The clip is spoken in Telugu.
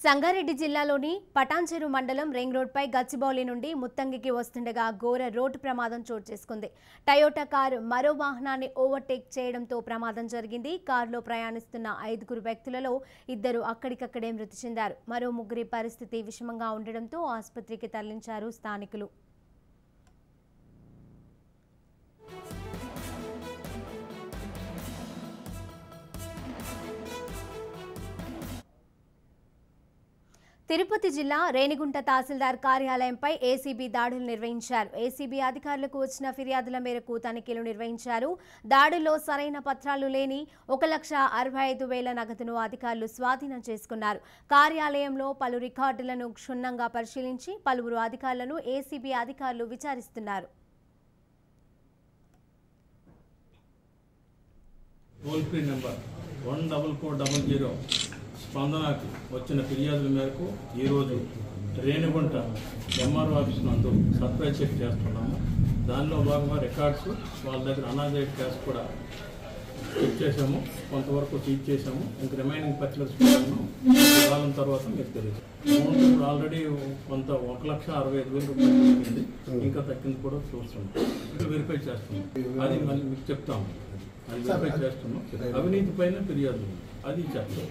సంగారెడ్డి జిల్లాలోని పటాన్చెరు మండలం రింగ్ రోడ్పై గచ్చిబౌలి నుండి ముత్తంగికి వస్తుండగా ఘోర రోడ్డు ప్రమాదం చోటు చేసుకుంది. టయోటా కారు మరో వాహనాన్ని ఓవర్టేక్ చేయడంతో ప్రమాదం జరిగింది. కారులో ప్రయాణిస్తున్న 5 వ్యక్తులలో 2 అక్కడికక్కడే మృతి చెందారు. మరో 3 పరిస్థితి విషమంగా ఉండడంతో ఆసుపత్రికి తరలించారు స్థానికులు. తిరుపతి జిల్లా రేణిగుంట తహసీల్దార్ కార్యాలయంపై ఏసీబీ దాడులు నిర్వహించారు. ఏసీబీ అధికారులకు వచ్చిన ఫిర్యాదుల మేరకు తనిఖీలు నిర్వహించారు. దాడుల్లో సరైన పత్రాలు లేని 1,65,000 నగదును అధికారులు స్వాధీనం చేసుకున్నారు. కార్యాలయంలో పలు రికార్డులను క్షుణ్ణంగా పరిశీలించి పలువురు అధికారులను ఏసీబీ అధికారులు విచారిస్తున్నారు. స్పందనకు వచ్చిన ఫిర్యాదుల మేరకు ఈరోజు రేణిగుంట ఎంఆర్ఓ ఆఫీస్ నందు సర్ప్రైజ్ చెక్ చేస్తున్నాము. దానిలో భాగంగా రికార్డ్స్ వాళ్ళ దగ్గర అనాథైడ్ క్యాష్ కూడా చెక్ చేసాము, కొంతవరకు సీజ్ చేసాము. ఇంక రిమైనింగ్ పర్టికులర్స్ కాలం తర్వాత మీకు తెలియదు. అమౌంట్ ఇప్పుడు ఆల్రెడీ కొంత 1,65,000 రూపాయలు తగ్గింది, ఇంకా తగ్గింది కూడా చూస్తున్నాం. వెరిఫై చేస్తున్నాం, అది మళ్ళీ మీకు చెప్తాము. అది వెరిఫై చేస్తున్నాం. అవినీతి పైన ఫిర్యాదు అది చెప్తాం.